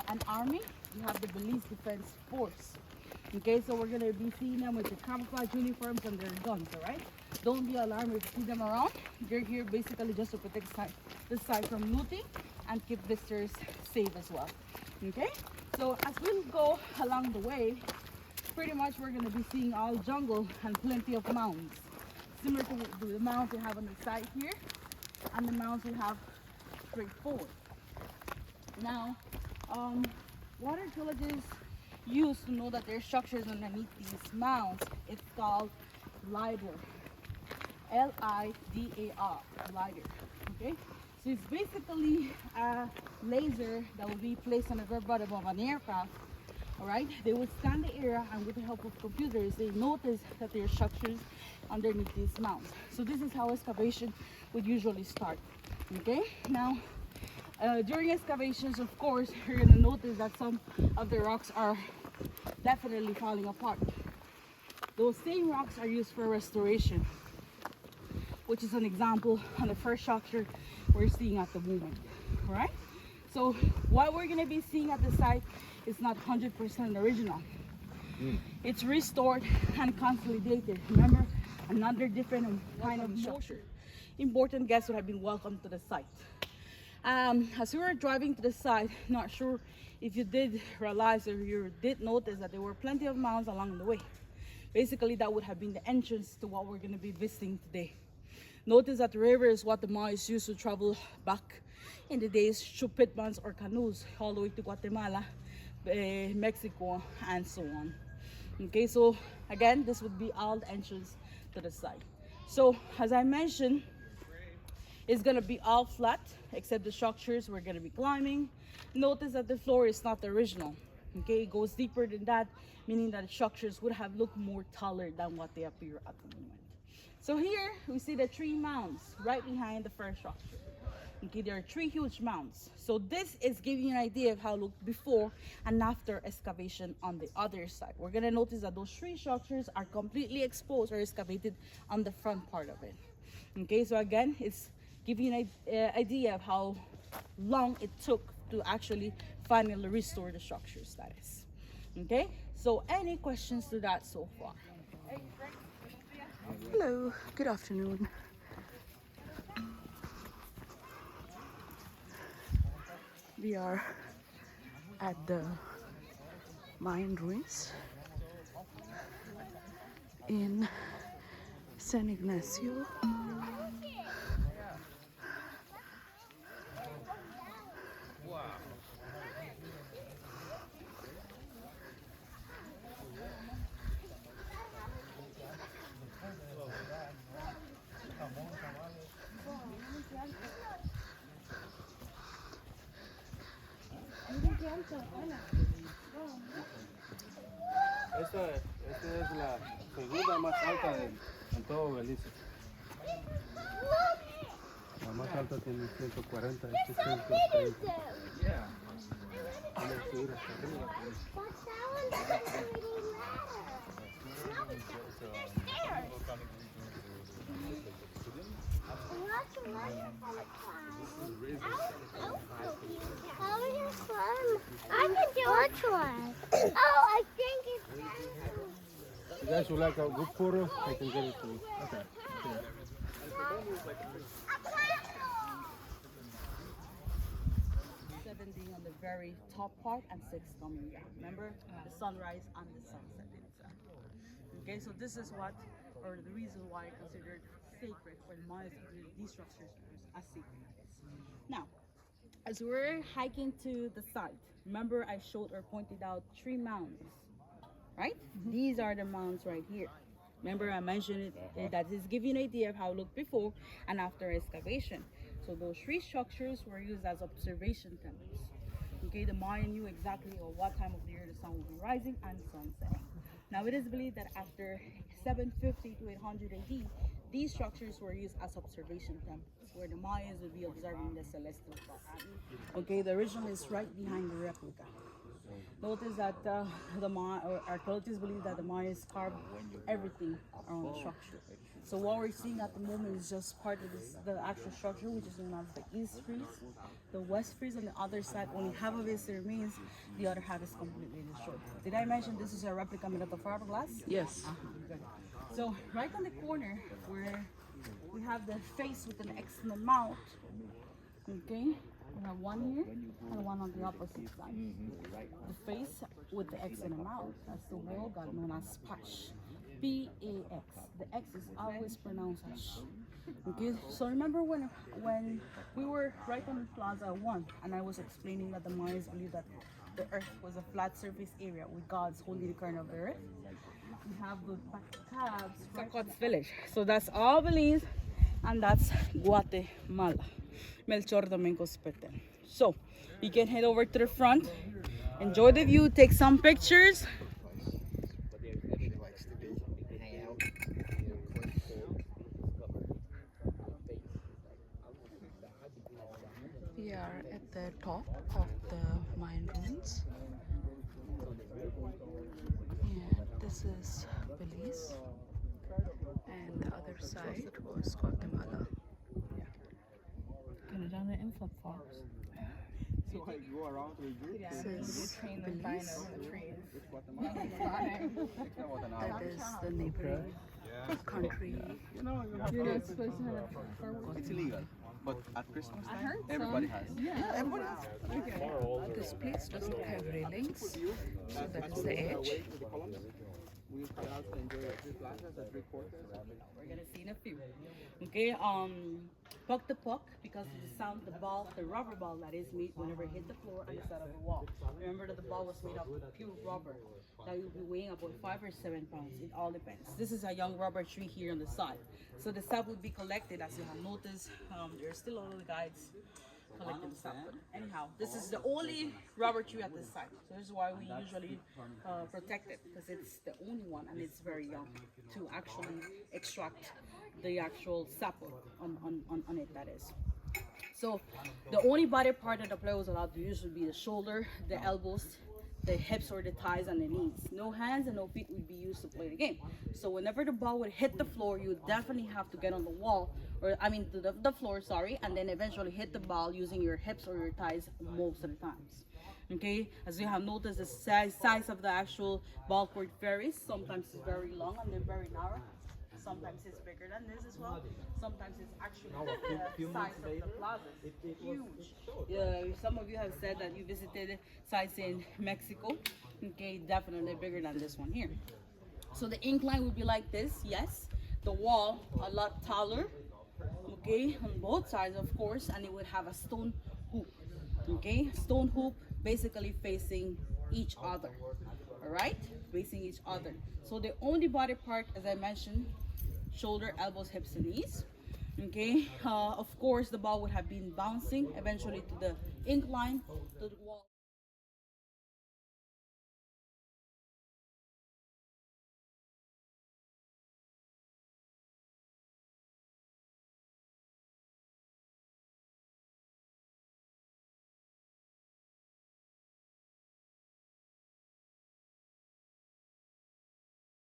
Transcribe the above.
an army, you have the Belize Defense Force. Okay, so we're gonna be seeing them with the camouflage uniforms and their guns, all right? Don't be alarmed if you see them around. They're here basically just to protect this site from looting and keep visitors safe as well. Okay, so as we go along the way, pretty much we're gonna be seeing all jungle and plenty of mounds. Similar to the mounds we have on the side here and the mounds we have straight forward. Now, what archaeologists use to know that there's structures underneath these mounds, it's called LIDAR. L-I-D-A-R, LIDAR. Okay? So it's basically a laser that will be placed on the rear bottom of an aircraft. Alright? They would scan the area, and with the help of computers, they notice that there are structures underneath these mounds. So this is how excavation would usually start. Okay? Now, during excavations, of course, you're going to notice that some of the rocks are definitely falling apart. Those same rocks are used for restoration, which is an example on the first structure we're seeing at the moment. Right? So what we're going to be seeing at the site is not 100% original. It's restored and consolidated. Remember, another different kind of structure. Important guests would have been welcomed to the site. As we were driving to the site, not sure if you did realize or you did notice that there were plenty of mounds along the way. Basically, that would have been the entrance to what we're going to be visiting today. Notice that the river is what the Mayans used to travel back in the days through pitmans or canoes all the way to Guatemala, Mexico, and so on. Okay, so again, this would be all the entrance to the site. So as I mentioned, it's gonna be all flat except the structures we're gonna be climbing. Notice that the floor is not the original. Okay, it goes deeper than that, meaning that the structures would have looked more taller than what they appear at the moment. So here we see the three mounds right behind the first structure. Okay, there are three huge mounds. So this is giving you an idea of how it looked before and after excavation on the other side. We're gonna notice that those three structures are completely exposed or excavated on the front part of it. Okay, so again, it's giving you an idea of how long it took to actually finally restore the structure status. Okay, so any questions to that so far? Hello, good afternoon. We are at the Mayan ruins in San Ignacio. Esta es la segunda más alta en todo Belice. La más alta tiene 140, este es 130. Vamos a subir hasta arriba. I can do which one? Oh, I think it's. You guys would like a good photo? I can get it for you. Okay. Seven being on the very top part and 6 coming down. Remember the sunrise and the sunset inside. Okay, so this is what, or the reason why I considered sacred, or the Mayans considered these structures as sacred. Now, as we're hiking to the site, remember I showed or pointed out 3 mounds, right? These are the mounds right here. Remember I mentioned it, that is giving you an idea of how it looked before and after excavation. So those 3 structures were used as observation temples. Okay, the Mayan knew exactly at what time of the year the sun will be rising and sun setting. Now it is believed that after 750 to 800 AD, these structures were used as observation temples, where the Mayans would be observing the celestial body. Okay, the original is right behind the replica. Notice that archaeologists believe that the Mayans carved everything around the structure. So what we're seeing at the moment is just part of the actual structure, which is known as the east frieze. The west frieze on the other side, only half of it remains, the other half is completely destroyed. Did I mention this is a replica made out of fiberglass? Yes. Good. So right on the corner where we have the face with an X in the mouth, okay? We have one here and one on the opposite side. The face with the X in the mouth, that's the wall god known as Pash. P-A-X. The X is always pronounced as sh. Okay, so remember when we were right on the Plaza 1 and I was explaining that the Mayans believed that the earth was a flat surface area with gods holding the crown of the earth? We have the cabs. Sacots village. So that's all Belize and that's Guatemala. Melchor Domingo's Peten. So you can head over to the front, enjoy the view, take some pictures. We are at the top of the Mayan ruins. And this is Belize. And the other side was Guatemala. Canada and flip flops. So I go around to the group. This is Belize. That is the neighboring country. You know, you have You're not supposed to have fireworks. it's illegal. But at Christmas I time, heard everybody some. has. Yeah, Everybody has. This place doesn't have railings, so that is the edge. We try out to enjoy the three plazas, the three quarters. we're gonna see in a few. Okay, puck the puck because of the sound the ball, the rubber ball that is made whenever it hit the floor on the side of the wall. Remember that the ball was made of pure rubber that will be weighing about 5 or 7 pounds. It all depends. This is a young rubber tree here on the side. So the sap would be collected as you have noticed. There's still a little guides collecting stuff. But anyhow, this is the only rubber tree at this site. So this is why we usually protect it because it's the only one and it's very young to actually extract the actual sap on it, that is. So the only body part that the player was allowed to use would be the shoulder, the elbows, the hips or the thighs and the knees. No hands and no feet would be used to play the game. So whenever the ball would hit the floor, you would definitely have to get on the wall, or I mean to the floor, sorry, and then eventually hit the ball using your hips or your thighs most of the times. Okay, as you have noticed, the size of the actual ball court varies. Sometimes it's very long and then very narrow. Sometimes it's bigger than this as well. Sometimes it's actually the size of the plaza. It's huge. Some of you have said that you visited sites in Mexico. Okay, definitely bigger than this one here. So the incline would be like this, yes. The wall a lot taller, okay, on both sides of course, and it would have a stone hoop. Okay, stone hoop basically facing each other. All right, facing each other. So the only body part, as I mentioned, shoulder, elbows, hips, and knees. Okay, of course, the ball would have been bouncing eventually to the incline, to the wall.